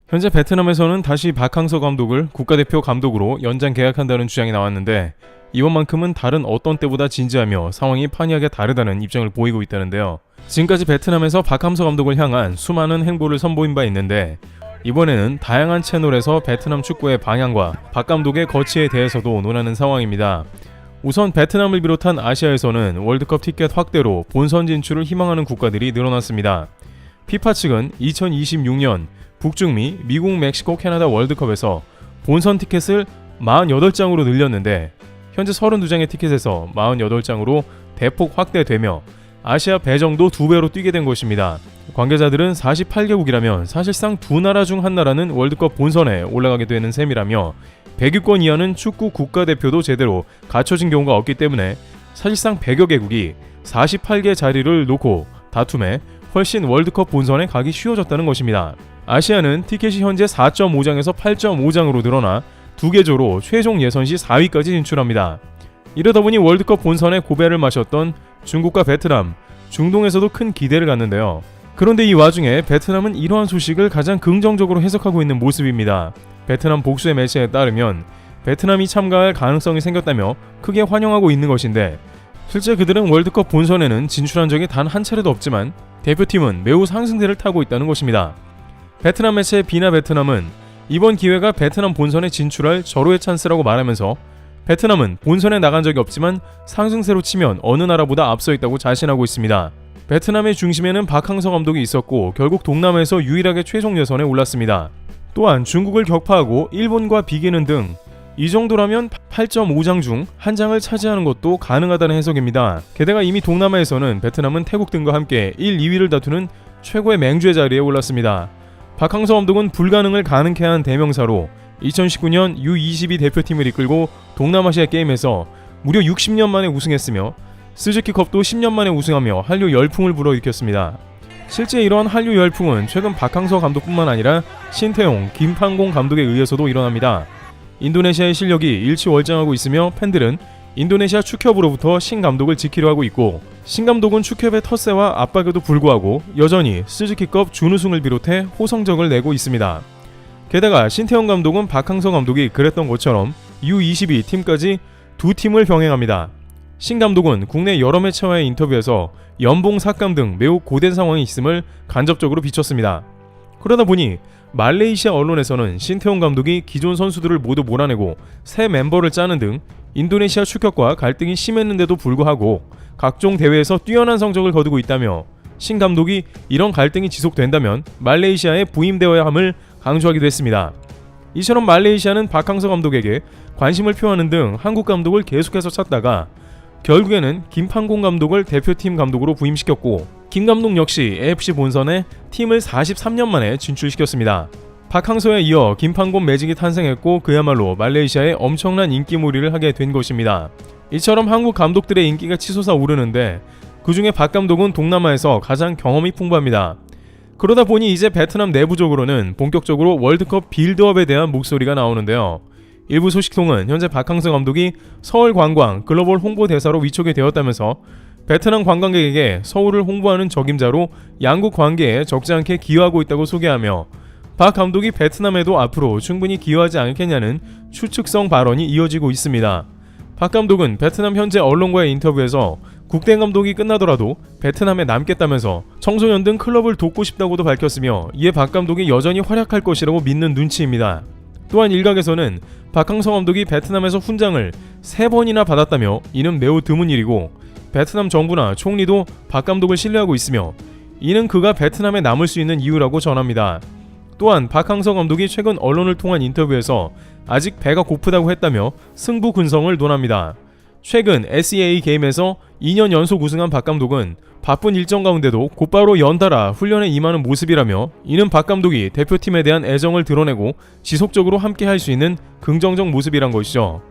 현재 베트남에서는 다시 박항서 감독을 국가대표 감독으로 연장 계약한다는 주장이 나왔는데 이번만큼은 다른 어떤 때보다 진지하며 상황이 판이하게 다르다는 입장을 보이고 있다는데요. 지금까지 베트남에서 박항서 감독을 향한 수많은 행보를 선보인 바 있는데 이번에는 다양한 채널에서 베트남 축구의 방향과 박 감독의 거취에 대해서도 논하는 상황입니다. 우선 베트남을 비롯한 아시아에서는 월드컵 티켓 확대로 본선 진출을 희망하는 국가들이 늘어났습니다. 피파 측은 2026년 북중미, 미국, 멕시코, 캐나다 월드컵에서 본선 티켓을 48장으로 늘렸는데 현재 32장의 티켓에서 48장으로 대폭 확대되며 아시아 배정도 2배로 뛰게 된 것입니다. 관계자들은 48개국이라면 사실상 두 나라 중 한 나라는 월드컵 본선에 올라가게 되는 셈이라며 100위권 이하는 축구 국가대표도 제대로 갖춰진 경우가 없기 때문에 사실상 100여 개국이 48개 자리를 놓고 다툼에 훨씬 월드컵 본선에 가기 쉬워졌다는 것입니다. 아시아는 티켓이 현재 4.5장에서 8.5장으로 늘어나 2개 조로 최종 예선 시 4위까지 진출합니다. 이러다 보니 월드컵 본선에 고배를 마셨던 중국과 베트남, 중동에서도 큰 기대를 갖는데요. 그런데 이 와중에 베트남은 이러한 소식을 가장 긍정적으로 해석하고 있는 모습입니다. 베트남 복수의 매체에 따르면 베트남이 참가할 가능성이 생겼다며 크게 환영하고 있는 것인데 실제 그들은 월드컵 본선에는 진출한 적이 단 한 차례도 없지만 대표팀은 매우 상승세를 타고 있다는 것입니다. 베트남 매체 비나 베트남은 이번 기회가 베트남 본선에 진출할 절호의 찬스라고 말하면서 베트남은 본선에 나간 적이 없지만 상승세로 치면 어느 나라보다 앞서 있다고 자신하고 있습니다. 베트남의 중심에는 박항서 감독이 있었고 결국 동남아에서 유일하게 최종 예선에 올랐습니다. 또한 중국을 격파하고 일본과 비기는 등 이 정도라면 8.5장 중 한 장을 차지하는 것도 가능하다는 해석입니다. 게다가 이미 동남아에서는 베트남은 태국 등과 함께 1, 2위를 다투는 최고의 맹주의 자리에 올랐습니다. 박항서 감독은 불가능을 가능케 한 대명사로 2019년 U22 대표팀을 이끌고 동남아시아 게임에서 무려 60년 만에 우승했으며 스즈키컵도 10년 만에 우승하며 한류 열풍을 불어일으켰습니다. 실제 이러한 한류 열풍은 최근 박항서 감독뿐만 아니라 신태용, 김판공 감독에 의해서도 일어납니다. 인도네시아의 실력이 일치월장하고 있으며 팬들은 인도네시아 축협으로부터 신 감독을 지키려 하고 있고 신 감독은 축협의 텃세와 압박에도 불구하고 여전히 스즈키컵 준우승을 비롯해 호성적을 내고 있습니다. 게다가 신태용 감독은 박항서 감독이 그랬던 것처럼 U22 팀까지 두 팀을 병행합니다. 신 감독은 국내 여러 매체와의 인터뷰에서 연봉 삭감 등 매우 고된 상황이 있음을 간접적으로 비췄습니다. 그러다 보니 말레이시아 언론에서는 신태용 감독이 기존 선수들을 모두 몰아내고 새 멤버를 짜는 등 인도네시아 축협과 갈등이 심했는데도 불구하고 각종 대회에서 뛰어난 성적을 거두고 있다며 신 감독이 이런 갈등이 지속된다면 말레이시아에 부임되어야 함을 강조하기도 했습니다. 이처럼 말레이시아는 박항서 감독에게 관심을 표하는 등 한국 감독을 계속해서 찾다가 결국에는 김판공 감독을 대표팀 감독으로 부임시켰고 김 감독 역시 AFC 본선에 팀을 43년 만에 진출시켰습니다. 박항서에 이어 김판공 매직이 탄생했고 그야말로 말레이시아에 엄청난 인기몰이를 하게 된 것입니다. 이처럼 한국 감독들의 인기가 치솟아 오르는데 그 중에 박 감독은 동남아에서 가장 경험이 풍부합니다. 그러다 보니 이제 베트남 내부적으로는 본격적으로 월드컵 빌드업에 대한 목소리가 나오는데요. 일부 소식통은 현재 박항서 감독이 서울 관광 글로벌 홍보대사로 위촉이 되었다면서 베트남 관광객에게 서울을 홍보하는 적임자로 양국 관계에 적지 않게 기여하고 있다고 소개하며 박 감독이 베트남에도 앞으로 충분히 기여하지 않겠냐는 추측성 발언이 이어지고 있습니다. 박 감독은 베트남 현재 언론과의 인터뷰에서 국대 감독이 끝나더라도 베트남에 남겠다면서 청소년 등 클럽을 돕고 싶다고도 밝혔으며 이에 박 감독이 여전히 활약할 것이라고 믿는 눈치입니다. 또한 일각에서는 박항서 감독이 베트남에서 훈장을 3번이나 받았다며 이는 매우 드문 일이고 베트남 정부나 총리도 박 감독을 신뢰하고 있으며 이는 그가 베트남에 남을 수 있는 이유라고 전합니다. 또한 박항서 감독이 최근 언론을 통한 인터뷰에서 아직 배가 고프다고 했다며 승부근성을 논합니다. 최근 SEA 게임에서 2년 연속 우승한 박 감독은 바쁜 일정 가운데도 곧바로 연달아 훈련에 임하는 모습이라며 이는 박 감독이 대표팀에 대한 애정을 드러내고 지속적으로 함께 할 수 있는 긍정적 모습이란 것이죠.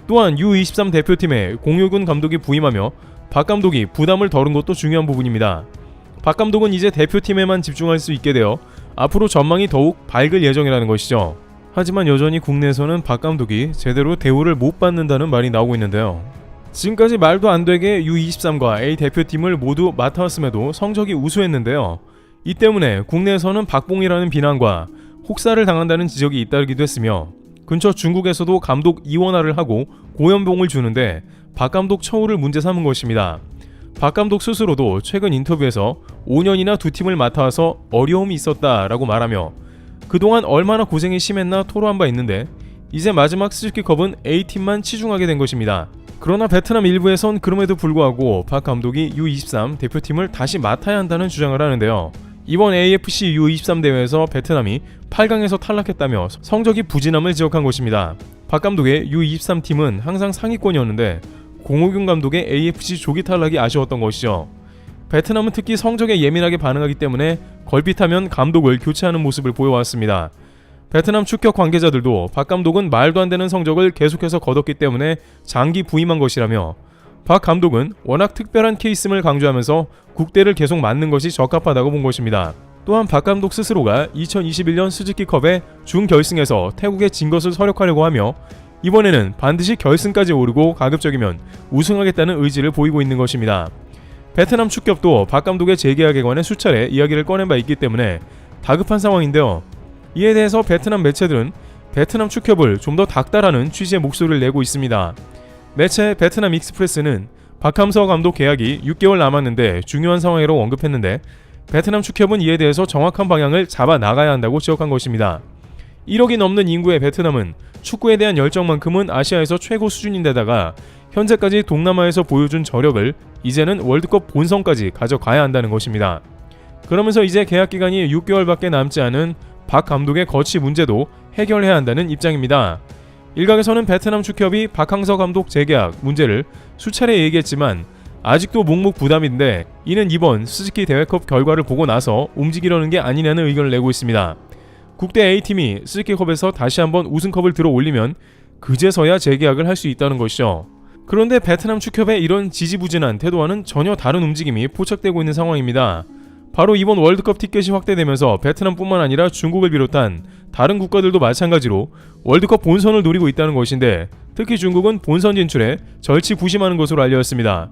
또한 U23 대표팀에 공효근 감독이 부임하며 박 감독이 부담을 덜은 것도 중요한 부분입니다. 박 감독은 이제 대표팀에만 집중할 수 있게 되어 앞으로 전망이 더욱 밝을 예정이라는 것이죠. 하지만 여전히 국내에서는 박 감독이 제대로 대우를 못 받는다는 말이 나오고 있는데요. 지금까지 말도 안 되게 U23과 A 대표팀을 모두 맡아왔음에도 성적이 우수했는데요. 이 때문에 국내에서는 박봉이라는 비난과 혹사를 당한다는 지적이 잇따르기도 했으며 근처 중국에서도 감독 이원화를 하고 고연봉을 주는데 박 감독 처우를 문제 삼은 것입니다. 박 감독 스스로도 최근 인터뷰에서 5년이나 두 팀을 맡아와서 어려움이 있었다라고 말하며 그동안 얼마나 고생이 심했나 토로한 바 있는데 이제 마지막 스즈키컵은 A팀만 치중하게 된 것입니다. 그러나 베트남 일부에선 그럼에도 불구하고 박 감독이 U23 대표팀을 다시 맡아야 한다는 주장을 하는데요. 이번 AFC U23 대회에서 베트남이 8강에서 탈락했다며 성적이 부진함을 지적한 것입니다. 박 감독의 U23 팀은 항상 상위권이었는데 공호균 감독의 AFC 조기 탈락이 아쉬웠던 것이죠. 베트남은 특히 성적에 예민하게 반응하기 때문에 걸핏하면 감독을 교체하는 모습을 보여왔습니다. 베트남 축협 관계자들도 박 감독은 말도 안 되는 성적을 계속해서 거뒀기 때문에 장기 부임한 것이라며 박 감독은 워낙 특별한 케이스임을 강조하면서 국대를 계속 맡는 것이 적합하다고 본 것입니다. 또한 박 감독 스스로가 2021년 스즈키컵의 준결승에서 태국에 진 것을 서력하려고 하며 이번에는 반드시 결승까지 오르고 가급적이면 우승하겠다는 의지를 보이고 있는 것입니다. 베트남 축협도 박 감독의 재계약에 관해 수차례 이야기를 꺼낸 바 있기 때문에 다급한 상황인데요. 이에 대해서 베트남 매체들은 베트남 축협을 좀 더 닥달하는 취지의 목소리를 내고 있습니다. 매체 베트남 익스프레스는 박함서 감독 계약이 6개월 남았는데 중요한 상황이라고 언급했는데 베트남 축협은 이에 대해서 정확한 방향을 잡아 나가야 한다고 지적한 것입니다. 1억이 넘는 인구의 베트남은 축구에 대한 열정만큼은 아시아에서 최고 수준인데다가 현재까지 동남아에서 보여준 저력을 이제는 월드컵 본선까지 가져가야 한다는 것입니다. 그러면서 이제 계약 기간이 6개월밖에 남지 않은 박 감독의 거치 문제도 해결해야 한다는 입장입니다. 일각에서는 베트남 축협이 박항서 감독 재계약 문제를 수차례 얘기했지만 아직도 묵묵부담인데 이는 이번 스즈키 대회컵 결과를 보고 나서 움직이려는 게 아니냐는 의견을 내고 있습니다. 국대 A팀이 스즈키컵에서 다시 한번 우승컵을 들어 올리면 그제서야 재계약을 할 수 있다는 것이죠. 그런데 베트남 축협의 이런 지지부진한 태도와는 전혀 다른 움직임이 포착되고 있는 상황입니다. 바로 이번 월드컵 티켓이 확대되면서 베트남뿐만 아니라 중국을 비롯한 다른 국가들도 마찬가지로 월드컵 본선을 노리고 있다는 것인데 특히 중국은 본선 진출에 절치부심하는 것으로 알려졌습니다.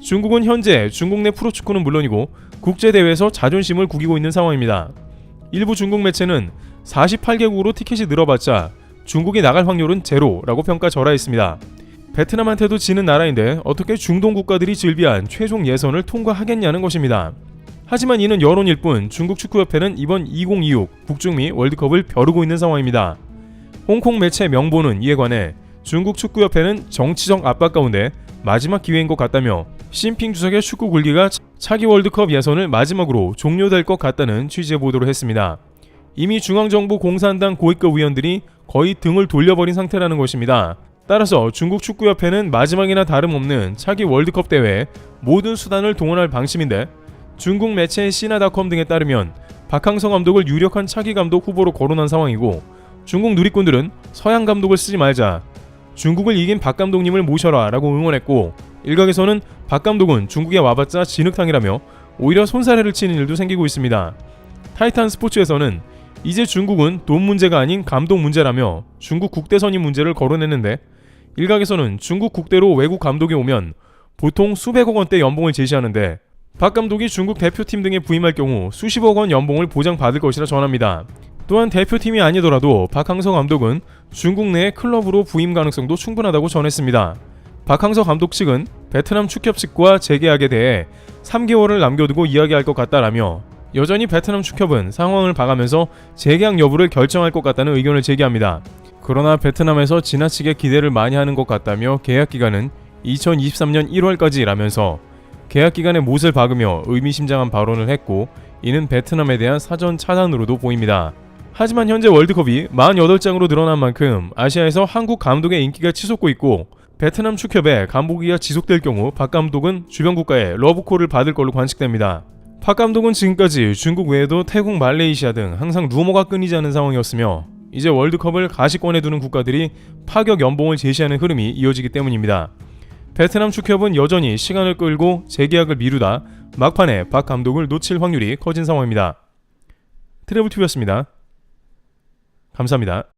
중국은 현재 중국 내 프로축구는 물론이고 국제대회에서 자존심을 구기고 있는 상황입니다. 일부 중국 매체는 48개국으로 티켓이 늘어봤자 중국이 나갈 확률은 제로라고 평가절하했습니다. 베트남한테도 지는 나라인데 어떻게 중동 국가들이 즐비한 최종 예선을 통과하겠냐는 것입니다. 하지만 이는 여론일 뿐 중국 축구협회는 이번 2026 북중미 월드컵을 벼르고 있는 상황입니다. 홍콩 매체 명보는 이에 관해 중국 축구협회는 정치적 압박 가운데 마지막 기회인 것 같다며 시진핑 주석의 축구 굴기가 차기 월드컵 예선을 마지막으로 종료될 것 같다는 취지의 보도를 했습니다. 이미 중앙정부 공산당 고위급 의원들이 거의 등을 돌려버린 상태라는 것입니다. 따라서 중국 축구협회는 마지막이나 다름없는 차기 월드컵 대회에 모든 수단을 동원할 방침인데 중국 매체 시나닷컴 등에 따르면 박항서 감독을 유력한 차기 감독 후보로 거론한 상황이고 중국 누리꾼들은 서양 감독을 쓰지 말자, 중국을 이긴 박 감독님을 모셔라 라고 응원했고 일각에서는 박 감독은 중국에 와봤자 진흙탕이라며 오히려 손사래를 치는 일도 생기고 있습니다. 타이탄 스포츠에서는 이제 중국은 돈 문제가 아닌 감독 문제라며 중국 국대 선임 문제를 거론했는데 일각에서는 중국 국대로 외국 감독이 오면 보통 수백억 원대 연봉을 제시하는데 박 감독이 중국 대표팀 등에 부임할 경우 수십억 원 연봉을 보장받을 것이라 전합니다. 또한 대표팀이 아니더라도 박항서 감독은 중국 내 클럽으로 부임 가능성도 충분하다고 전했습니다. 박항서 감독 측은 베트남 축협 측과 재계약에 대해 3개월을 남겨두고 이야기할 것 같다라며 여전히 베트남 축협은 상황을 봐가면서 재계약 여부를 결정할 것 같다는 의견을 제기합니다. 그러나 베트남에서 지나치게 기대를 많이 하는 것 같다며 계약 기간은 2023년 1월까지라면서 계약 기간에 못을 박으며 의미심장한 발언을 했고 이는 베트남에 대한 사전 차단으로도 보입니다. 하지만 현재 월드컵이 48장으로 늘어난 만큼 아시아에서 한국 감독의 인기가 치솟고 있고 베트남 축협의 간보기가 지속될 경우 박 감독은 주변 국가의 러브콜을 받을 걸로 관측됩니다. 박 감독은 지금까지 중국 외에도 태국, 말레이시아 등 항상 루머가 끊이지 않는 상황이었으며 이제 월드컵을 가시권에 두는 국가들이 파격 연봉을 제시하는 흐름이 이어지기 때문입니다. 베트남 축협은 여전히 시간을 끌고 재계약을 미루다 막판에 박 감독을 놓칠 확률이 커진 상황입니다. 트래블TV였습니다. 감사합니다.